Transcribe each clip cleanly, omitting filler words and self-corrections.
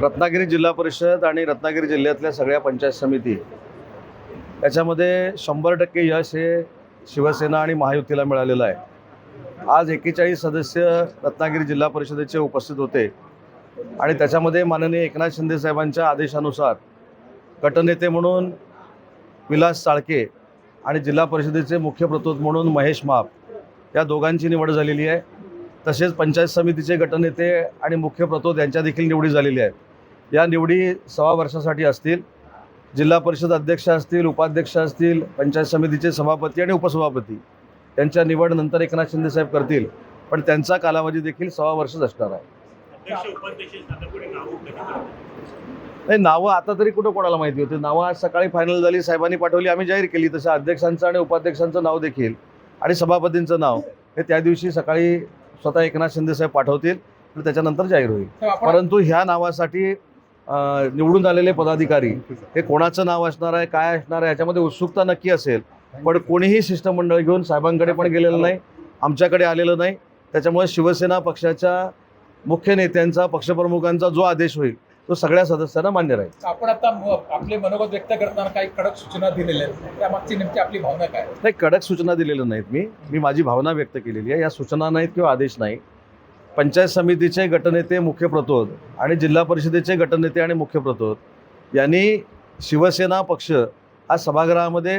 रत्नागिरी जिल्हा परिषद आणि रत्नागिरी जिल्ह्यातल्या सगळ्या पंचायत समिती याच्यामध्ये 100% यश हे शिवसेना आणि महायुतीला मिळालेलं आहे। आज 41 सदस्य रत्नागिरी जिल्हा परिषदेचे उपस्थित होते आणि त्याच्यामध्ये माननीय एकनाथ शिंदे साहेबांच्या आदेशानुसार गटनेते म्हणून विलास चाळके आणि जिल्हा परिषदेचे मुख्य प्रतोद म्हणून महेश माप या दोघांची निवड झालेली आहे। तसेच पंचायत समितीचे गटनेते आणि मुख्य प्रतोद यांच्या देखील निवडी झालेल्या आहेत। या निवडी 6 वर्षासाठी असतील। जिल्हा परिषद अध्यक्ष असतील, उपाध्यक्ष असतील, पंचायत समितीचे सभापती आणि उपसभापती यांच्या निवड नंतर एकनाथ शिंदे साहेब करतील, पण त्यांचा कालावधी देखील 6 वर्षच असणार आहे। नाही, नावं आता तरी कुठं कोणाला माहिती होती? नावं आज सकाळी फायनल झाली, साहेबांनी पाठवली, आम्ही जाहीर केली। तसं अध्यक्षांचं आणि उपाध्यक्षांचं नाव देखील आणि सभापतींचं नाव हे त्या दिवशी सकाळी स्वतः एकनाथ शिंदे साहेब पाठवतील तर त्याच्यानंतर जाहीर होईल। परंतु ह्या नावासाठी निवडून आलेले पदाधिकारी हे कोणाचं नाव असणार आहे, काय असणार आहे, याच्यामध्ये उत्सुकता नक्की असेल, पण कोणीही शिष्टमंडळ घेऊन साहेबांकडे पण गेलेलं नाही, आमच्याकडे आलेलं नाही। त्याच्यामुळे शिवसेना पक्षाच्या मुख्य नेत्यांचा, पक्षप्रमुखांचा जो आदेश होईल तो सगळ्या सदस्यांना मान्य राहील। आपण आता आपले मनोगत व्यक्त करताना काही कडक सूचना दिलेल्या आहेत, त्यामागची नेमकी आपली भावना काय? नाही, कडक सूचना दिलेल्या नाहीत। मी माझी भावना व्यक्त केलेली आहे। या सूचना नाहीत किंवा आदेश नाही। पंचायत समितीचे गटनेते, मुख्य प्रतोद आणि जिल्हा परिषदेचे गटनेते आणि मुख्य प्रतोद यांनी शिवसेना पक्ष हा सभागृहामध्ये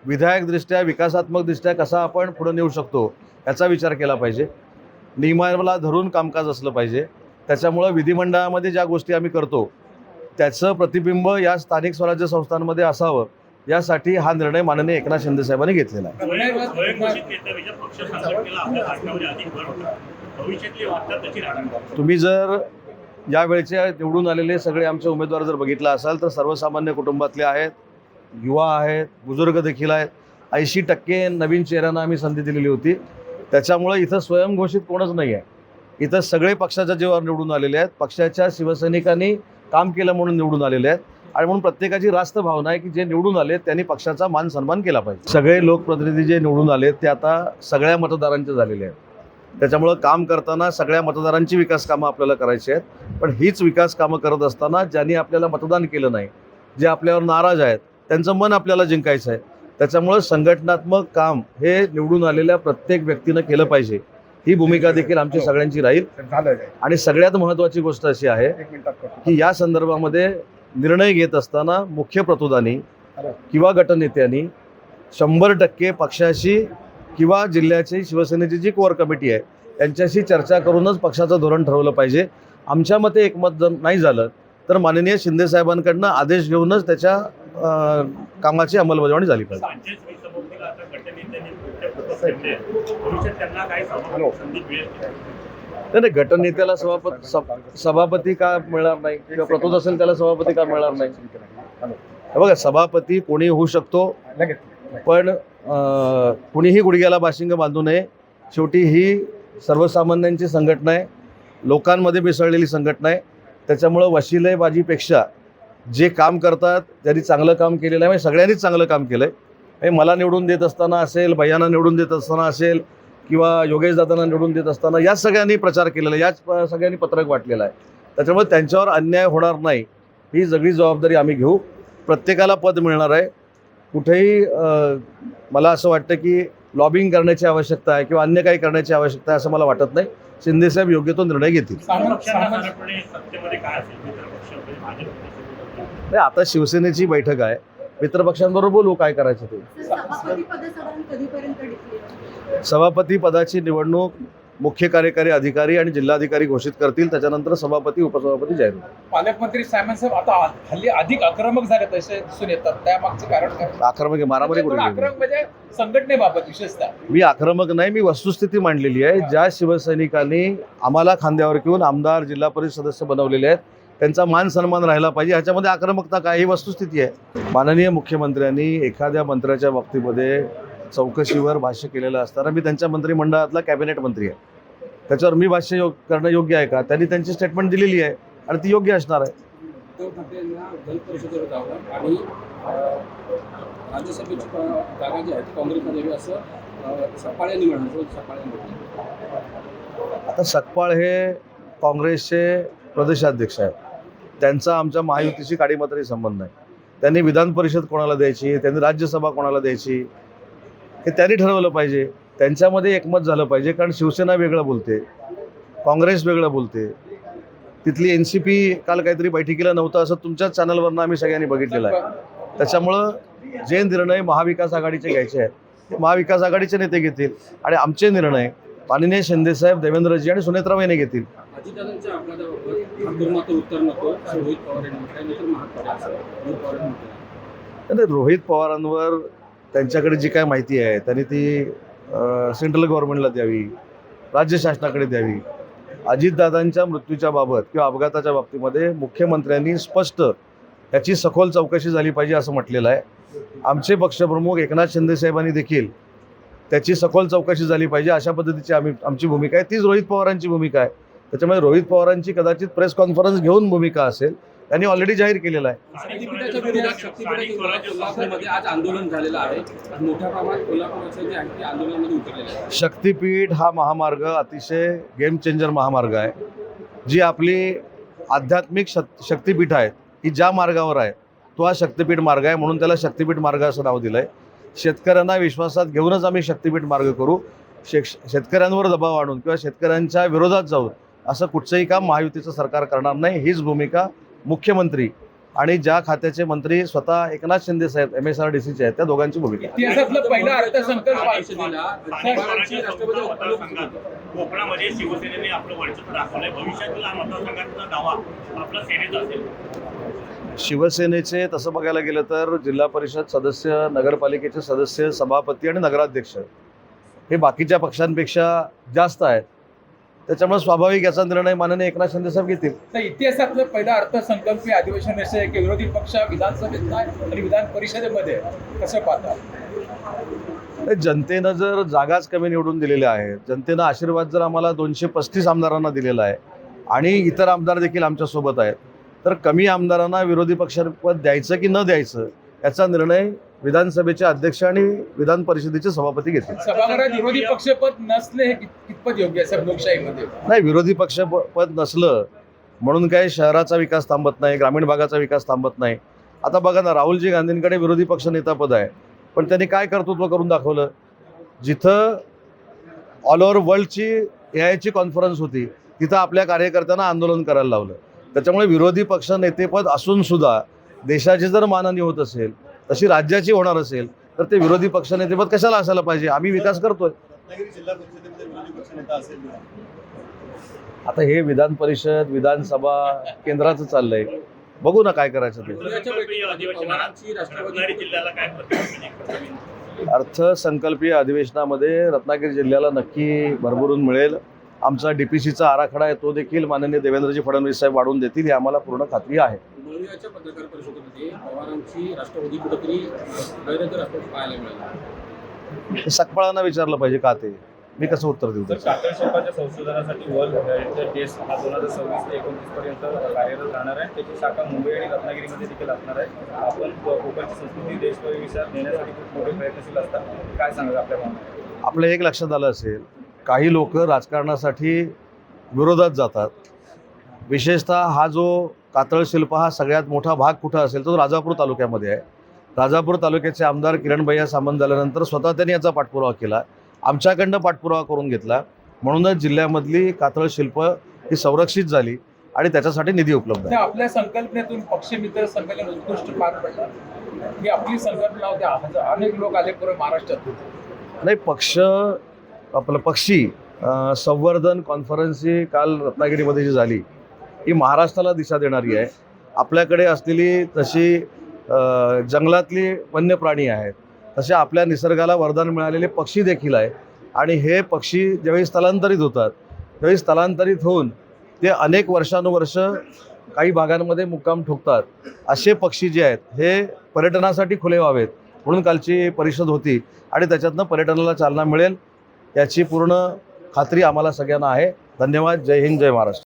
विधायकदृष्ट्या, विकासात्मकदृष्ट्या कसा आपण पुढे नेऊ शकतो याचा विचार केला पाहिजे। नियमाला धरून कामकाज असलं पाहिजे। त्याच्यामुळं विधिमंडळामध्ये ज्या गोष्टी आम्ही करतो त्याचं प्रतिबिंब या स्थानिक स्वराज्य संस्थांमध्ये असावं, यासाठी हा निर्णय माननीय एकनाथ शिंदे साहेबांनी घेतलेला आहे। तुम्ही जर यावेळचे निवडून आलेले सगळे आमचे उमेदवार जर बघितला असाल तर सर्वसामान्य कुटुंबातले आहेत, युवा आहेत, बुजुर्ग देखील आहेत। 80% नवीन चेहऱ्यांना आम्ही संधी दिलेली होती। त्याच्यामुळे इथं स्वयंघोषित कोणच नाही आहे। इथं सगळे पक्षाच्या जीवावर निवडून आलेले आहेत, पक्षाच्या शिवसैनिकांनी काम केलं म्हणून निवडून आलेले आहेत आणि म्हणून प्रत्येकाची रास्त भावना आहे की जे निवडून आले त्यांनी पक्षाचा मान सन्मान केला पाहिजे। सगळे लोकप्रतिनिधी जे निवडून आले ते आता सगळ्या मतदारांचे झालेले आहेत। त्याच्यामुळं काम करताना सगळ्या मतदारांची विकास कामं आपल्याला करायची आहेत, पण हीच विकास कामं करत असताना ज्यांनी आपल्याला मतदान केलं नाही, जे आपल्यावर नाराज आहेत, त्यांचं मन आपल्याला जिंकायचं आहे। त्याच्यामुळं संघटनात्मक काम हे निवडून आलेल्या प्रत्येक व्यक्तीनं केलं पाहिजे, ही भूमिका देखील आमची सगळ्यांची राहील। आणि सगळ्यात महत्त्वाची गोष्ट अशी आहे की या संदर्भामध्ये निर्णय घेत असताना मुख्य प्रतोदांनी किंवा गटनेत्यांनी 100% पक्षाशी किंवा जिल्ह्याची शिवसेनेची जी कोर कमिटी आहे त्यांच्याशी चर्चा करूनच पक्षाचं धोरण ठरवलं पाहिजे। आमच्या मते एकमत जर नाही झालं तर माननीय शिंदे साहेबांकडनं आदेश घेऊनच त्याच्या कामाची अंमलबजावणी झाली पाहिजे। नाही, गटनेत्याला सभापती का मिळणार नाही किंवा प्रतोद असेल त्याला सभापती का मिळणार नाही? बघा, सभापती कोणी होऊ शकतो, पण कुणीही गुडघ्याला बाशिंग बांधू नये। शेवटी ही सर्वसामान्यांची संघटना आहे, लोकांमध्ये मिसळलेली संघटना आहे। त्याच्यामुळं वशिलेबाजीपेक्षा जे काम करतात, ज्यांनी चांगलं काम केलेलं आहे, म्हणजे सगळ्यांनीच चांगलं काम केलं आहे। मला निवडून देत असताना असेल, भैयांना निवडून देत असताना असेल किंवा योगेश दादांना निवडून देत असताना याच सगळ्यांनी प्रचार केलेला आहे, याच सगळ्यांनी पत्रक वाटलेलं आहे। त्याच्यामुळे त्यांच्यावर अन्याय होणार नाही ही सगळी जबाबदारी आम्ही घेऊ। प्रत्येकाला पद मिळणार आहे। कुठेही मला असं वाटतं की लॉबिंग करण्याची आवश्यकता आहे किंवा अन्य काही करण्याची आवश्यकता आहे असं मला वाटत नाही। शिंदेसाहेब योग्य तो निर्णय घेतील। नाही, आता शिवसेनेची बैठक आहे, मित्रपक्षांबरोबर बोलू काय करायचं ते। सभापती पदाची निवडणूक मुख्य कार्यकारी अधिकारी आणि जिल्हाधिकारी घोषित करतील, त्याच्यानंतर सभापती, उपसभापती जाहीर होईल। पालकमंत्री सायमन साहेब आता हल्ली अधिक आक्रमक झाले तसे दिसून येतात, त्यामागचं कारण काय? आक्रमक मारामारी करून आक्रमक म्हणजे संघटनेबाबत विशेषतः? मी आक्रमक नाही, मी वस्तुस्थिती मांडलेली आहे। ज्या शिवसैनिकांनी आम्हाला खांद्यावर घेऊन आमदार, जिल्हा परिषद सदस्य बनवलेले आहेत त्यांचा मान सन्मान राहिला पाहिजे, ह्याच्यामध्ये आक्रमकता काय, ही वस्तुस्थिती आहे। माननीय मुख्यमंत्र्यांनी एखाद्या मंत्र्याच्या बाबतीमध्ये चौकशीवर भाष्य केलेलं असताना मी त्यांच्या मंत्रिमंडळातला कॅबिनेट मंत्री आहे, त्याच्यावर मी भाष्य करणं योग्य आहे का? त्यांनी त्यांची स्टेटमेंट दिलेली आहे आणि ती योग्य असणार आहे। राज्यसभेची जागा जी आहे ती काँग्रेसमध्ये यावी असं सकपाळ यांनी म्हणालं। आता सकपाळ हे काँग्रेसचे प्रदेशाध्यक्ष आहेत, त्यांचा आमच्या महायुतीशी काडीमात्राही संबंध नाही. त्यांनी विधान परिषद कोणाला द्यायची, त्यांनी राज्यसभा कोणाला द्यायची हे त्यांनी ठरवलं पाहिजे. त्यांच्यामध्ये एकमत झालं पाहिजे. कारण शिवसेना वेगळं बोलते, काँग्रेस वेगळं बोलते. तिथली NCP काल काहीतरी बैठकीला नव्हतं असं तुमच्याच चॅनलवरनं आम्ही सगळ्यांनी बघितलेलं आहे. त्याच्यामुळं जे निर्णय महाविकास आघाडीचे घ्यायचे आहेत ते महाविकास आघाडीचे नेते घेतील आणि आमचे निर्णय माननीय शिंदेसाहेब, देवेंद्रजी आणि सुनेत्रा वहिनी घेतील. अजितदादांच्या अपघाताबाबत ठाकूरमात्र उत्तर नको असं रोहित पवार यांनी म्हटलं, तर महात्मा असं रोहित पवार यांनी म्हटलं. आणि रोहित पवारांवर त्यांच्याकडे जी काय माहिती आहे त्यांनी ती सेंट्रल गव्हर्नमेंटला द्यावी, राज्य शासनाकडे द्यावी. अजितदादांच्या मृत्यूच्या बाबत किंवा अपघाताच्या बाबतीमध्ये मुख्यमंत्र्यांनी स्पष्ट याची सखोल चौकशी झाली पाहिजे असं म्हटलेलं आहे. आमचे पक्षप्रमुख एकनाथ शिंदेसाहेबांनी देखील त्याची सखोल चौकशी झाली पाहिजे अशा पद्धतीची आमची भूमिका आहे. तीच रोहित पवारांची भूमिका आहे. त्याच्यामुळे रोहित पवारांची कदाचित प्रेस कॉन्फरन्स घेऊन भूमिका असेल. त्यांनी ऑलरेडी जाहीर केलेलं आहे. शक्तीपीठाच्या विरोधात कोल्हापूरमध्ये आज आंदोलन झालेलं आहे. मोठ्या प्रमाणात कोल्हापूरचे जे आहे ते आंदोलनामध्ये उतरलेले आहे. शक्तीपीठ हा महामार्ग अतिशय गेम चेंजर महामार्ग आहे. जी आपली आध्यात्मिक शक्तीपीठ आहेत ही ज्या मार्गावर आहे तो हा शक्तीपीठ मार्ग आहे. म्हणून त्याला शक्तीपीठ मार्ग असं नाव दिलं आहे. शेतकऱ्यांना विश्वासात घेऊनच आम्ही शक्तीपीठ मार्ग करू. शेतकऱ्यांवर दबाव आणून किंवा शेतकऱ्यांच्या विरोधात जाऊन असं कुठचंही काम महायुतीचं सरकार करणार नाही. हीच भूमिका मुख्यमंत्री आणि ज्या खात्याचे मंत्री स्वतः एकनाथ शिंदे साहेब MSRDCचे आहेत त्या दोघांची भूमिका आहे. इतिहासातलं पहिला अर्थसंकल्प परिषदेला पवारांची राष्ट्रवादी कोकणामध्ये शिवसेनेने आपलं वर्चस्व दाखवलंय. भविष्यातील हा मतदारसंघाचा दावा आपला सेनेचा असेल. शिवसेनेचे तसं बघायला गेलं तर जिल्हा परिषद सदस्य, नगरपालिकेचे सदस्य, सभापती आणि नगराध्यक्ष हे बाकीच्या पक्षांपेक्षा जास्त आहेत. त्याच्यामुळे स्वाभाविक याचा निर्णय माननीय एकनाथ शिंदेसाहेब घेतील. तर इतिहासातलं पहिला अर्थसंकल्पीय अधिवेशन असं आहे की विरोधी पक्ष विधानसभेत नाही आणि विधान परिषदेमध्ये कसं पाहतात? जनतेनं जर जागाच कमी निवडून दिलेल्या आहेत, जनतेनं आशीर्वाद जर आम्हाला 235 आमदारांना दिलेला आहे आणि इतर आमदार देखील आमच्यासोबत आहेत, तर कमी आमदारांना विरोधी पक्षपद द्यायचं की न द्यायचं याचा निर्णय विधानसभेचे अध्यक्ष आणि विधान परिषदेचे सभापती घेतील. सभागृहात विरोधी पक्षपद नसले हे कितपत योग्य आहे लोकशाहीमध्ये? नाही, विरोधी पक्षपद नसलं म्हणून काय शहराचा विकास थांबत नाही, ग्रामीण भागाचा विकास थांबत नाही. आता बघा ना, राहुलजी गांधींकडे विरोधी पक्ष नेतापद आहे, पण त्यांनी काय कर्तृत्व करून दाखवलं? जिथं ऑल ओव्हर वर्ल्डची AIची कॉन्फरन्स होती तिथं आपल्या कार्यकर्त्यांना आंदोलन करायला लावलं. त्याच्यामुळे विरोधी पक्ष नेतेपद असून सुद्धा देशाची जर मानहानी होत असेल तशी राज्याची होणार असेल तर ते विरोधी पक्ष नेतेपद कशाला असायला पाहिजे? आम्ही विकास करतोय. आता हे विधान परिषद, विधानसभा केंद्राचं चाललंय, बघू ना काय करायचं ते. पवारांची राष्ट्रवादी जिल्ह्याला काय प्रतिक्रिया? अर्थसंकल्पीय अधिवेशनामध्ये रत्नागिरी जिल्ह्याला नक्की भरभरून मिळेल. आमचा DPCचा आराखडा आहे तो देखील माननीय देवेंद्रजी फडणवीस साहेब वाढवून देतील ही आम्हाला पूर्ण खात्री आहे. मौर्याच्या पत्रकार परिषदेमध्ये पवारांची राष्ट्रवादी कुठेतरी गैरहजर असल्याचं पाहायला मिळालं. सकपाळांना विचारलं पाहिजे का ते, मी कसं उत्तर देऊ? तर कातळ शिल्पाच्या संशोधनासाठी वर्ल्ड हेरिटेज टेस्ट हा 2026 ते 29 पर्यंत कार्यरत राहणार आहे. त्याची शाखा मुंबई आणि रत्नागिरीमध्ये देखील असणार आहे. आपण कोकणची संस्कृती देशविचार नेण्यासाठी खूप मोठे प्रयत्नशील असतात. काय सांगाल आपल्या भावना? आपलं एक लक्षात आलं असेल, काही लोक राजकारणासाठी विरोधात जातात. विशेषतः हा जो कातळ शिल्प हा सगळ्यात मोठा भाग कुठं असेल तो राजापूर तालुक्यामध्ये आहे. राजापूर तालुक्याचे आमदार किरणभैया सामंत झाल्यानंतर स्वतः त्यांनी याचा पाठपुरावा केला, आमच्याकडनं पाठपुरावा करून घेतला. म्हणूनच जिल्ह्यामधली कातळ शिल्प ही संरक्षित झाली आणि त्याच्यासाठी निधी उपलब्ध आहे. आपल्या संकल्पनेतून पक्षमित्र संमेलन उत्कृष्ट पार पडलं ही आपली संकल्पना होती. अनेक लोक आले पूर्ण महाराष्ट्रात. नाही, आपलं पक्षी संवर्धन कॉन्फरन्स ही काल रत्नागिरीमध्ये जी झाली ही महाराष्ट्राला दिशा देणारी आहे. आपल्याकडे असलेली तशी जंगलातली वन्य प्राणी आहेत, तसे आपल्या निसर्गाला वरदान मिळालेले पक्षी देखील आहे. आणि हे पक्षी ज्यावेळी स्थलांतरित होतात त्यावेळी स्थलांतरित होऊन ते अनेक वर्षानुवर्ष काही भागांमध्ये मुक्काम ठोकतात. असे पक्षी जे आहेत हे पर्यटनासाठी खुले व्हावेत म्हणून कालची परिषद होती आणि त्याच्यातनं पर्यटनाला चालना मिळेल याची पूर्ण खात्री आम्हाला सगळ्यांना आहे. धन्यवाद. जय हिंद, जय महाराष्ट्र.